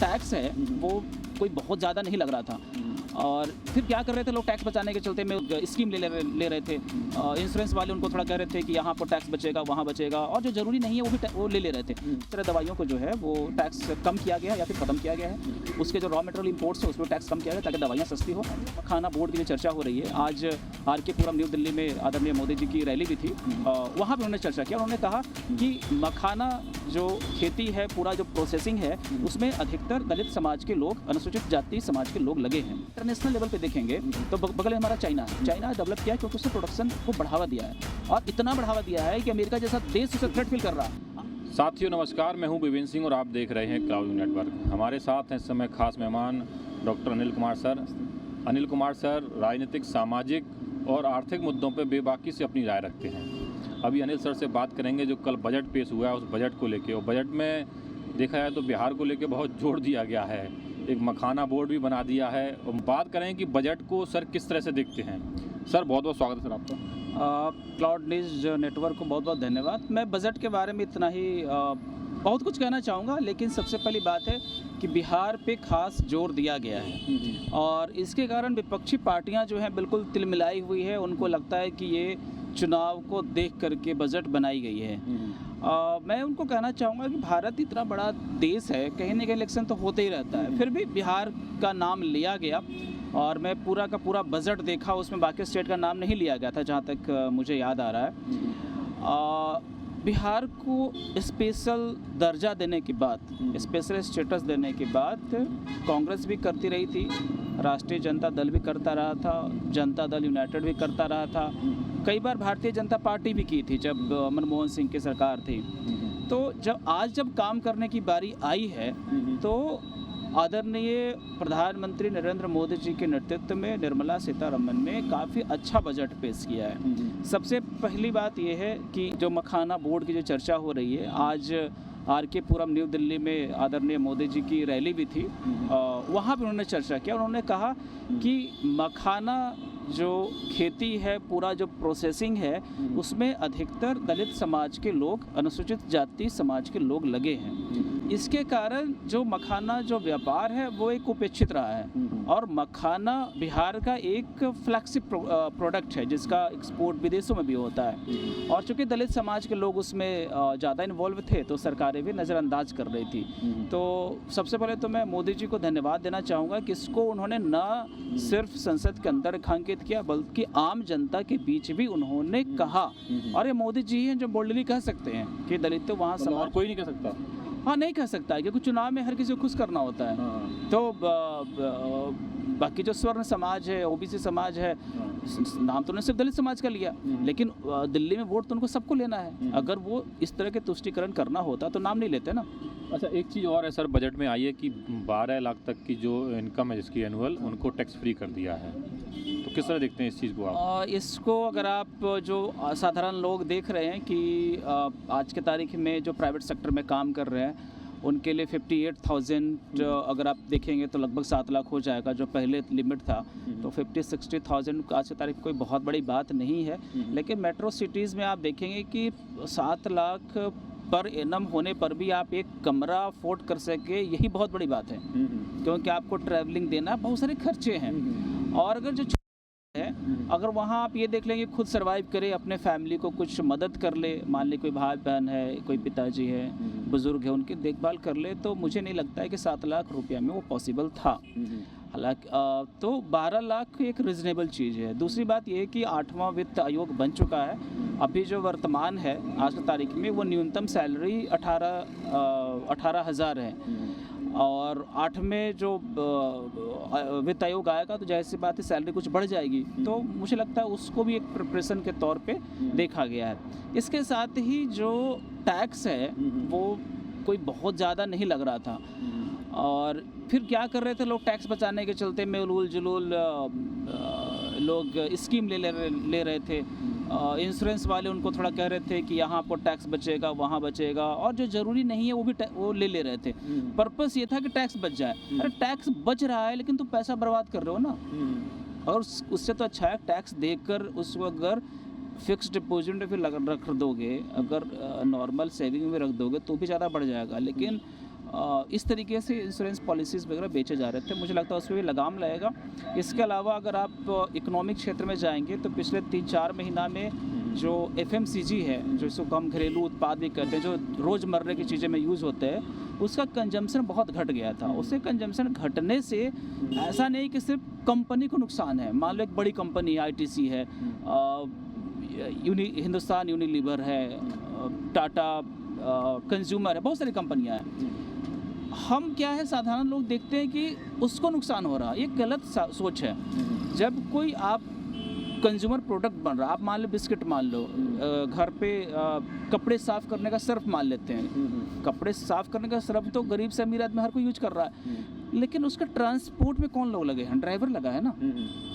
Tax है वो कोई बहुत ज़्यादा नहीं लग रहा था। और फिर क्या कर रहे थे लोग, टैक्स बचाने के चलते में स्कीम ले रहे थे। इंश्योरेंस वाले उनको थोड़ा कह रहे थे कि यहाँ पर टैक्स बचेगा वहाँ बचेगा, और जो ज़रूरी नहीं है वो भी वो ले रहे थे। इस तरह दवाइयों को जो है वो टैक्स कम किया गया है या फिर ख़त्म किया गया है। उसके जो रॉ मटेरियल इंपोर्ट्स है उसमें टैक्स कम किया गया ताकि दवाइयाँ सस्ती हो। खाना बोर्ड की जो चर्चा हो रही है, आज RK पुरम न्यू दिल्ली में आदरणीय मोदी जी की रैली भी थी। वहाँ पर उन्होंने चर्चा किया। उन्होंने कहा कि मखाना जो खेती है, पूरा जो प्रोसेसिंग है, उसमें अधिकतर दलित समाज के लोग, अनुसूचित जाति समाज के लोग लगे हैं। इंटरनेशनल लेवल पे देखेंगे तो बगल में हमारा चाइना है। चाइना डेवलप किया है क्योंकि उसने प्रोडक्शन को बढ़ावा दिया है, और इतना बढ़ावा दिया है कि अमेरिका जैसा देश उसे थ्रेट फील कर रहा है। साथियों नमस्कार, मैं हूं विवेन सिंह और आप देख रहे हैं क्लाउड नेटवर्क। हमारे साथ हैं इस समय खास मेहमान doctor Anil Kumar sir. Anil Kumar sir राजनीतिक, सामाजिक और आर्थिक मुद्दों पर बेबाकी से अपनी राय रखते हैं। अभी अनिल सर से बात करेंगे जो कल बजट पेश हुआ है उस बजट को लेके। और बजट में देखा जाए तो बिहार को लेके बहुत जोर दिया गया है, एक मखाना बोर्ड भी बना दिया है। और बात करें कि बजट को सर किस तरह से देखते हैं। सर बहुत बहुत स्वागत है सर आपका। क्लाउड न्यूज़ नेटवर्क को बहुत बहुत धन्यवाद। मैं बजट के बारे में इतना ही बहुत कुछ कहना चाहूँगा, लेकिन सबसे पहली बात है कि बिहार पे खास जोर दिया गया है, और इसके कारण विपक्षी पार्टियां जो हैं बिल्कुल तिलमिलाई हुई है। उनको लगता है कि ये चुनाव को देख करके बजट बनाई गई है। मैं उनको कहना चाहूँगा कि भारत इतना बड़ा देश है, कहीं ना कहीं इलेक्शन तो होते ही रहता है, फिर भी बिहार का नाम लिया गया। और मैं पूरा का पूरा बजट देखा, उसमें बाकी स्टेट का नाम नहीं लिया गया था जहाँ तक मुझे याद आ रहा है। बिहार को स्पेशल दर्जा देने के बाद, स्पेशल स्टेटस देने के बाद कांग्रेस भी करती रही थी, राष्ट्रीय जनता दल भी करता रहा था, जनता दल यूनाइटेड भी करता रहा था, कई बार भारतीय जनता पार्टी भी की थी जब मनमोहन सिंह की सरकार थी। तो जब काम करने की बारी आई है तो आदरणीय प्रधानमंत्री नरेंद्र मोदी जी के नेतृत्व में निर्मला सीतारमन ने काफ़ी अच्छा बजट पेश किया है। सबसे पहली बात यह है कि जो मखाना बोर्ड की जो चर्चा हो रही है, आज RK पुरम न्यू दिल्ली में आदरणीय मोदी जी की रैली भी थी। वहाँ पर उन्होंने चर्चा किया। उन्होंने कहा कि मखाना जो खेती है, पूरा जो प्रोसेसिंग है, उसमें अधिकतर दलित समाज के लोग, अनुसूचित जाति समाज के लोग लगे हैं। इसके कारण जो मखाना जो व्यापार है वो एक उपेक्षित रहा है, और मखाना बिहार का एक फ्लैगशिप प्रोडक्ट है जिसका एक्सपोर्ट विदेशों में भी होता है। और चूँकि दलित समाज के लोग उसमें ज़्यादा इन्वॉल्व थे तो सरकारें भी नज़रअंदाज कर रही थी। तो सबसे पहले तो मैं मोदी जी को धन्यवाद देना चाहूँगा कि इसको उन्होंने न सिर्फ संसद के अंदर रेखांकित किया, बल्कि आम जनता के बीच भी उन्होंने कहा। और ये मोदी जी हैं जो बोल्डली कह सकते हैं कि दलित तो वहाँ समाज कोई नहीं कह सकता। हाँ, नहीं कह सकता है, क्योंकि चुनाव में हर किसी को खुश करना होता है। तो बाकी जो स्वर्ण समाज है, OBC समाज है, नाम तो उन्होंने सिर्फ दलित समाज का लिया, लेकिन दिल्ली में वोट तो उनको सबको लेना है। अगर वो इस तरह के तुष्टिकरण करना होता तो नाम नहीं लेते ना। अच्छा, एक चीज़ और है सर, बजट में आई है कि 12 लाख तक की जो इनकम है जिसकी एनुअल, उनको टैक्स फ्री कर दिया है। तो किस तरह देखते हैं इस चीज़ को आप? इसको अगर आप जो साधारण लोग देख रहे हैं कि आज के तारीख में जो प्राइवेट सेक्टर में काम कर रहे हैं उनके लिए 58,000 अगर आप देखेंगे तो लगभग 7 लाख हो जाएगा, जो पहले लिमिट था। तो 50-60,000 आज की तारीख कोई बहुत बड़ी बात नहीं है। लेकिन मेट्रो सिटीज़ में आप देखेंगे कि 7 लाख पर एनम होने पर भी आप एक कमरा अफोर्ड कर सके, यही बहुत बड़ी बात है, क्योंकि आपको ट्रैवलिंग देना, बहुत सारे खर्चे हैं। और अगर जो है, अगर वहाँ आप ये देख लेंगे खुद सर्वाइव करे, अपने फैमिली को कुछ मदद कर ले, मान ली कोई भाई बहन है, कोई पिताजी है, बुजुर्ग है, उनकी देखभाल कर ले, तो मुझे नहीं लगता है कि 7 लाख रुपया में वो पॉसिबल था। हालांकि तो 12 लाख एक रिजनेबल चीज़ है। दूसरी बात ये है कि 8वां वित्त आयोग बन चुका है। अभी जो वर्तमान है आज की तारीख में, वो न्यूनतम सैलरी 18,000 है। और 8 में जो वित्त आयोग आएगा तो जाहिर सी बात है सैलरी कुछ बढ़ जाएगी। तो मुझे लगता है उसको भी एक प्रिपरेशन के तौर पे देखा गया है। इसके साथ ही जो टैक्स है वो कोई बहुत ज़्यादा नहीं लग रहा था। और फिर क्या कर रहे थे लोग, टैक्स बचाने के चलते में उलूल जुलूल लोग स्कीम ले रहे थे। इंश्योरेंस वाले उनको थोड़ा कह रहे थे कि यहाँ पर टैक्स बचेगा वहाँ बचेगा, और जो ज़रूरी नहीं है वो ले रहे थे। पर्पस ये था कि टैक्स बच जाए। अरे टैक्स बच रहा है लेकिन तुम पैसा बर्बाद कर रहे हो ना। और उससे तो अच्छा है टैक्स देकर उसको अगर फिक्स डिपॉजिट में फिर रख दोगे, अगर नॉर्मल सेविंग में रख दोगे तो भी ज़्यादा बढ़ जाएगा। लेकिन इस तरीके से इंश्योरेंस पॉलिसीज़ वगैरह बेचे जा रहे थे। मुझे लगता है उस पर भी लगाम लगेगा। इसके अलावा अगर आप इकोनॉमिक क्षेत्र में जाएंगे तो पिछले 3-4 महीना में जो FMCG है, जो इसको हम घरेलू उत्पाद भी कहते हैं, जो रोज़मर्रा की चीज़ें में यूज़ होते हैं, उसका कंजम्पशन बहुत घट गया था। उससे कंजम्पशन घटने से ऐसा नहीं कि सिर्फ कंपनी को नुकसान है। मान लो एक बड़ी कंपनी ITC है, हिंदुस्तान यूनिलीवर है, टाटा कंज्यूमर है, बहुत सारी कंपनियां हैं। हम क्या है, साधारण लोग देखते हैं कि उसको नुकसान हो रहा है। ये गलत सोच है। जब कोई आप कंज्यूमर प्रोडक्ट बन रहा है, आप मान लो बिस्किट मान लो, घर पे कपड़े साफ़ करने का सर्फ मान लेते हैं। कपड़े साफ़ करने का सर्फ तो गरीब से अमीर आदमी हर कोई यूज कर रहा है, लेकिन उसका ट्रांसपोर्ट में कौन लोग लगे हैं? ड्राइवर लगा है ना।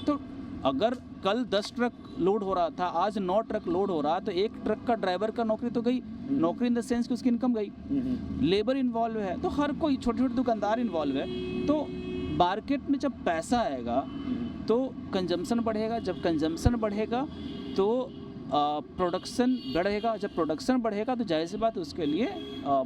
तो अगर कल 10 ट्रक लोड हो रहा था, आज 9 ट्रक लोड हो रहा, तो एक ट्रक का ड्राइवर का नौकरी तो गई। नौकरी इन द सेंस कि उसकी इनकम गई। लेबर इन्वॉल्व है, तो हर कोई, छोटे छोटे दुकानदार इन्वॉल्व है। तो मार्केट में जब पैसा आएगा तो कंजम्पशन बढ़ेगा। जब कंजम्पशन बढ़ेगा तो प्रोडक्शन बढ़ेगा। जब प्रोडक्शन बढ़ेगा तो जाहिर सी बात उसके लिए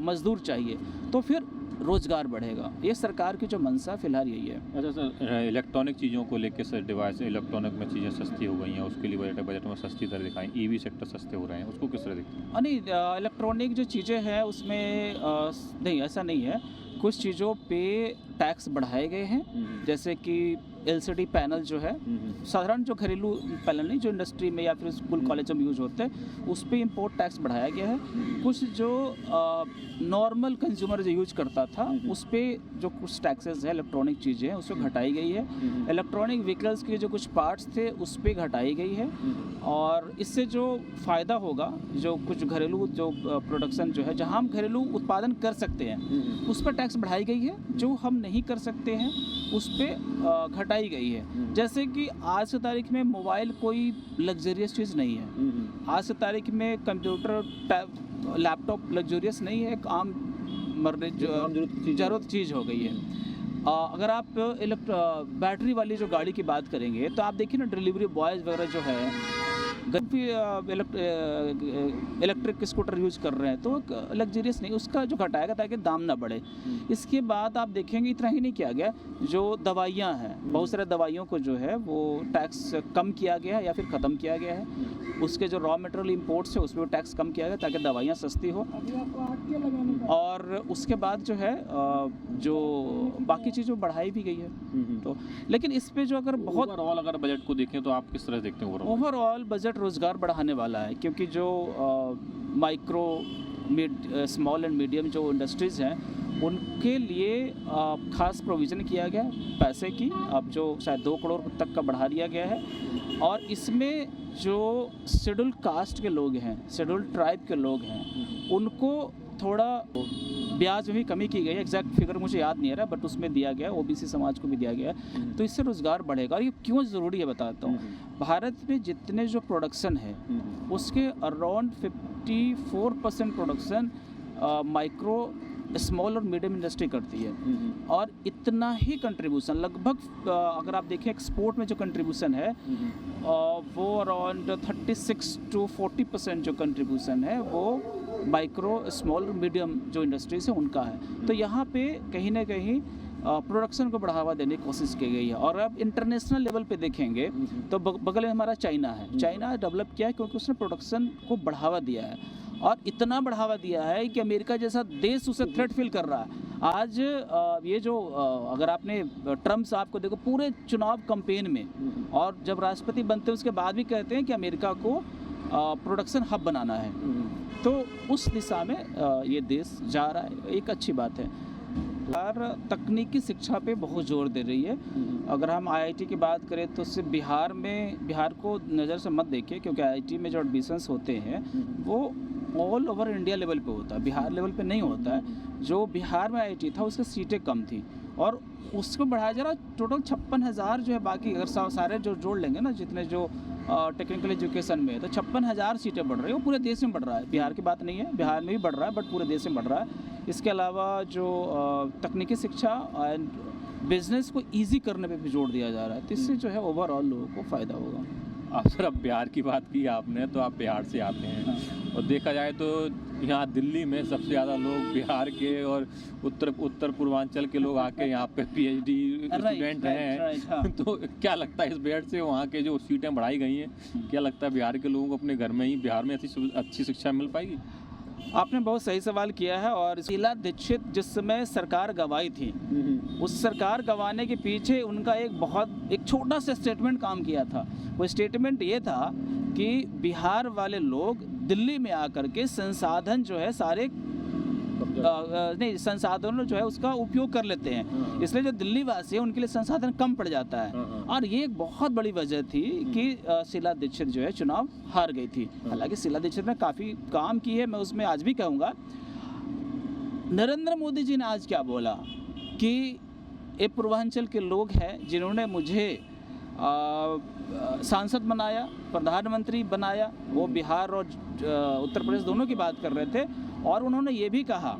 मजदूर चाहिए, तो फिर रोज़गार बढ़ेगा। ये सरकार की जो मंशा फिलहाल यही है। अच्छा सर, इलेक्ट्रॉनिक चीज़ों को लेकर सर, डिवाइस इलेक्ट्रॉनिक में चीज़ें सस्ती हो गई हैं, उसके लिए बजट में सस्ती दर दिखाएं, EV सेक्टर सस्ते हो रहे हैं, उसको किस तरह देखते हैं? नहीं, इलेक्ट्रॉनिक जो चीज़ें हैं उसमें नहीं, ऐसा नहीं है। कुछ चीज़ों पे टैक्स बढ़ाए गए हैं, जैसे कि LCD पैनल जो है, साधारण जो घरेलू पैनल नहीं, जो इंडस्ट्री में या फिर स्कूल कॉलेजों में यूज़ होते हैं, उस पर इम्पोर्ट टैक्स बढ़ाया गया है। कुछ जो नॉर्मल कंज्यूमर जो यूज करता था उस पर जो कुछ टैक्सेस है, इलेक्ट्रॉनिक चीज़ें हैं, उस पर घटाई गई है। इलेक्ट्रॉनिक व्हीकल्स के जो कुछ पार्ट्स थे उस पर घटाई गई है। और इससे जो फ़ायदा होगा, जो कुछ घरेलू जो प्रोडक्शन जो है, जहाँ हम घरेलू उत्पादन कर सकते हैं उस पर टैक्स बढ़ाई गई है। जो हम नहीं कर सकते हैं उस पर घटाई गई है। जैसे कि आज की तारीख में मोबाइल कोई लग्जरियस चीज़ नहीं है। आज की तारीख में कंप्यूटर, लैपटॉप लग्जरियस नहीं है, एक आम ज़रूरत चीज़ हो गई है। अगर आप बैटरी वाली जो गाड़ी की बात करेंगे तो आप देखिए ना, डिलीवरी बॉयज़ वगैरह जो है इलेक्ट्रिक स्कूटर यूज़ कर रहे हैं, तो लग्जरियस नहीं, उसका जो घटाएगा ताकि दाम ना बढ़े। इसके बाद आप देखेंगे इतना ही नहीं किया गया, जो दवाइयाँ हैं, बहुत सारे दवाइयों को जो है वो टैक्स कम किया गया है या फिर ख़त्म किया गया है। उसके जो रॉ मटेरियल इंपोर्ट्स है उसमें टैक्स कम किया गया ताकि दवाइयाँ सस्ती हो। और उसके बाद जो है जो बाकी चीज़ें बढ़ाई भी गई है। तो लेकिन इस पे जो अगर बहुत ओवरऑल अगर बजट को देखें तो आप किस तरह देखते हैं? ओवरऑल बजट रोज़गार बढ़ाने वाला है, क्योंकि जो माइक्रो स्मॉल एंड मीडियम जो इंडस्ट्रीज़ हैं उनके लिए खास प्रोविज़न किया गया पैसे की, अब जो शायद 2 करोड़ तक का बढ़ा दिया गया है। और इसमें जो शेड्यूल कास्ट के लोग हैं, शेड्यूल ट्राइब के लोग हैं, उनको थोड़ा ब्याज में भी कमी की गई है। एग्जैक्ट फिगर मुझे याद नहीं आ रहा, बट उसमें दिया गया है, OBC समाज को भी दिया गया है। तो इससे रोज़गार बढ़ेगा। और ये क्यों ज़रूरी है बताता हूँ। भारत में जितने जो प्रोडक्शन है उसके अराउंड 54% प्रोडक्शन माइक्रो स्मॉल और मीडियम इंडस्ट्री करती है। और इतना ही कंट्रीब्यूशन लगभग अगर आप देखें एक्सपोर्ट में जो कंट्रीब्यूशन है वो अराउंड 36 to 40% जो कंट्रीब्यूशन है वो माइक्रो स्मॉल और मीडियम जो इंडस्ट्रीज है उनका है। तो यहाँ पे कहीं ना कहीं प्रोडक्शन को बढ़ावा देने की कोशिश की गई है। और अब इंटरनेशनल लेवल पे देखेंगे तो बगल में हमारा चाइना है। चाइना डेवलप किया है क्योंकि उसने प्रोडक्शन को बढ़ावा दिया है, और इतना बढ़ावा दिया है कि अमेरिका जैसा देश उसे थ्रेट फील कर रहा है। आज ये जो अगर आपने ट्रम्प साहब को देखो पूरे चुनाव कैंपेन में, और जब राष्ट्रपति बनते हैं उसके बाद भी कहते हैं कि अमेरिका को प्रोडक्शन हब बनाना है। तो उस दिशा में ये देश जा रहा है, एक अच्छी बात है। और तकनीकी शिक्षा पे बहुत जोर दे रही है। अगर हम IIT की बात करें तो सिर्फ बिहार को नज़र से मत देखिए, क्योंकि IIT में जो एडमिशन्स होते हैं वो ऑल ओवर इंडिया लेवल पे होता है, बिहार लेवल पे नहीं होता है। जो बिहार में IIT था उसकी सीटें कम थी और उसको बढ़ाया जा रहा। टोटल 56,000 जो है, बाकी अगर सारे जो जोड़ लेंगे ना जितने जो टेक्निकल एजुकेशन में, तो 56,000 सीटें बढ़ रही है। वो पूरे देश में बढ़ रहा है, बिहार की बात नहीं है, बिहार में भी बढ़ रहा है बट पूरे देश में बढ़ रहा है। इसके अलावा जो तकनीकी शिक्षा एंड बिजनेस को ईजी करने पे भी जोर दिया जा रहा है, तो इससे जो है ओवरऑल लोगों को फ़ायदा होगा। आप सर अब बिहार की बात की आपने, तो आप बिहार से आते हैं और देखा जाए तो यहाँ दिल्ली में सबसे ज़्यादा लोग बिहार के और उत्तर पूर्वांचल के लोग आके यहाँ पे पीएचडी स्टूडेंट हैं। तो क्या लगता है इस बेड से वहाँ के जो सीटें बढ़ाई गई हैं, क्या लगता है बिहार के लोगों को अपने घर में ही बिहार में अच्छी शिक्षा मिल पाएगी? आपने बहुत सही सवाल किया है। और शीला दीक्षित जिस समय सरकार गंवाई थी, उस सरकार गंवाने के पीछे उनका एक छोटा सा स्टेटमेंट काम किया था। वो स्टेटमेंट ये था कि बिहार वाले लोग दिल्ली में आकर के संसाधन जो है सारे संसाधनों जो है उसका उपयोग कर लेते हैं, इसलिए जो दिल्ली वासी है उनके लिए संसाधन कम पड़ जाता है। और ये एक बहुत बड़ी वजह थी कि शीला दीक्षित जो है चुनाव हार गई थी। हालांकि शीला दीक्षित ने काफ़ी काम की है, मैं उसमें आज भी कहूँगा। नरेंद्र मोदी जी ने आज क्या बोला कि ये पूर्वांचल के लोग हैं जिन्होंने मुझे सांसद बनाया, प्रधानमंत्री बनाया, वो बिहार और उत्तर प्रदेश दोनों की बात कर रहे थे। और उन्होंने ये भी कहा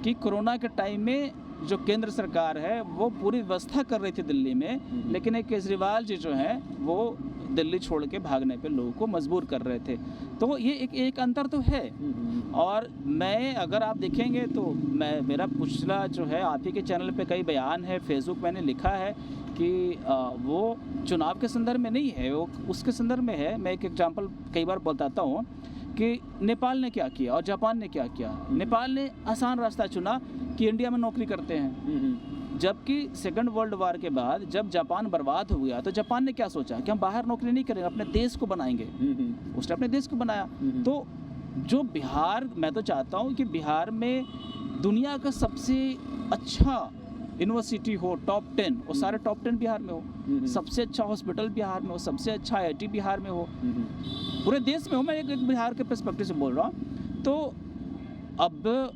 कि कोरोना के टाइम में जो केंद्र सरकार है वो पूरी व्यवस्था कर रही थी दिल्ली में, लेकिन एक केजरीवाल जी जो हैं वो दिल्ली छोड़ के भागने पे लोगों को मजबूर कर रहे थे। तो ये एक अंतर तो है। और मैं अगर आप देखेंगे तो मेरा पिछला जो है आप ही के चैनल पे कई बयान है, फेसबुक मैंने लिखा है कि वो चुनाव के संदर्भ में नहीं है, वो उसके संदर्भ में है। मैं एक एग्जांपल कई बार बताता हूँ कि नेपाल ने क्या किया और जापान ने क्या किया। नेपाल ने आसान रास्ता चुना कि इंडिया में नौकरी करते हैं, जबकि सेकंड वर्ल्ड वार के बाद जब जापान बर्बाद हो गया तो जापान ने क्या सोचा कि हम बाहर नौकरी नहीं करेंगे, अपने देश को बनाएंगे। उसने अपने देश को बनाया। तो जो बिहार, मैं तो चाहता हूँ कि बिहार में दुनिया का सबसे अच्छा यूनिवर्सिटी हो, टॉप 10, वो सारे टॉप 10 बिहार में हो, सबसे अच्छा हॉस्पिटल बिहार में हो, सबसे अच्छा IIT बिहार में हो, पूरे देश में हो। मैं एक बिहार के पर्सपेक्टिव से बोल रहा हूँ। तो अब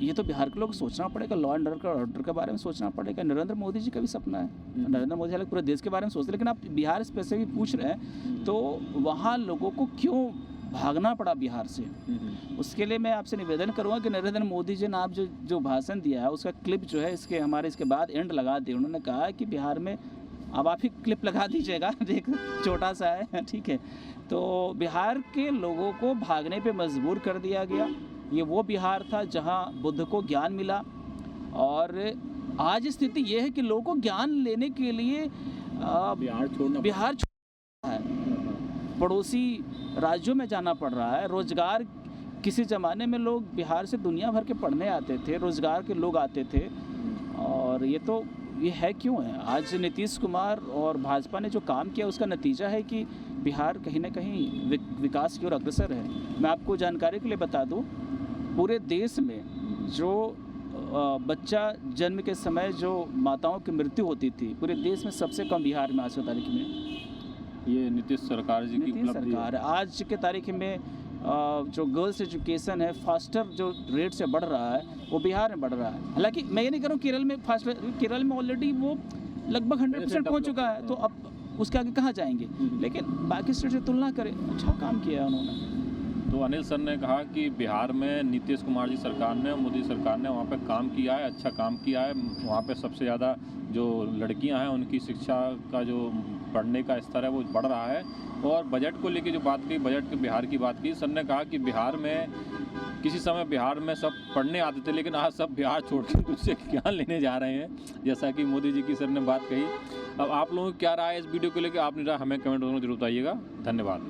ये तो बिहार के लोग सोचना पड़ेगा, लॉ एंड ऑर्डर के बारे में सोचना पड़ेगा। नरेंद्र मोदी जी का भी सपना है, नरेंद्र मोदी जी पूरे देश के बारे में सोचते हैं, लेकिन आप बिहार स्पेसिफिक पूछ रहे हैं तो वहाँ लोगों को क्यों भागना पड़ा बिहार से। उसके लिए मैं आपसे निवेदन करूँगा कि नरेंद्र मोदी जी ने आप जो भाषण दिया है उसका क्लिप जो है इसके बाद एंड लगा दिया। उन्होंने कहा कि बिहार में, अब आप ही क्लिप लगा दीजिएगा, एक छोटा सा है, ठीक है। तो बिहार के लोगों को भागने पे मजबूर कर दिया गया। ये वो बिहार था जहाँ बुद्ध को ज्ञान मिला, और आज स्थिति ये है कि लोगों को ज्ञान लेने के लिए बिहार छोड़ना है, पड़ोसी राज्यों में जाना पड़ रहा है। रोजगार, किसी ज़माने में लोग बिहार से दुनिया भर के पढ़ने आते थे, रोजगार के लोग आते थे, और ये है क्यों है। आज नीतीश कुमार और भाजपा ने जो काम किया उसका नतीजा है कि बिहार कहीं ना कहीं विकास की ओर अग्रसर है। मैं आपको जानकारी के लिए बता दूं, पूरे देश में जो बच्चा जन्म के समय जो माताओं की मृत्यु होती थी, पूरे देश में सबसे कम बिहार में आज की तारीख में। ये नीतीश सरकार जी की उपलब्धि है। आज के तारीख में जो गर्ल्स एजुकेशन है फास्टर जो रेट से बढ़ रहा है वो बिहार में बढ़ रहा है। हालांकि मैं ये नहीं कह रहा हूँ केरल में केरल में ऑलरेडी वो लगभग 100% पहुँच चुका है, तो अब उसके आगे कहाँ जाएंगे। लेकिन बाकी स्टेट से तुलना करें, अच्छा काम किया है उन्होंने। तो अनिल सर ने कहा कि बिहार में नीतीश कुमार जी सरकार ने, मोदी सरकार ने वहाँ पे काम किया है, अच्छा काम किया है। वहाँ पे सबसे ज़्यादा जो लड़कियाँ हैं उनकी शिक्षा का जो पढ़ने का स्तर है वो बढ़ रहा है। और बजट को लेके जो बात की, बजट के बिहार की बात की, सर ने कहा कि बिहार में किसी समय बिहार में सब पढ़ने आते थे, लेकिन आज सब बिहार छोड़ के दूसरे ज्ञान लेने जा रहे हैं, जैसा कि मोदी जी की सर ने बात कही। अब आप लोगों की क्या राय है इस वीडियो को लेकर, आपने राय हमें कमेंट में जरूर बताइएगा। धन्यवाद।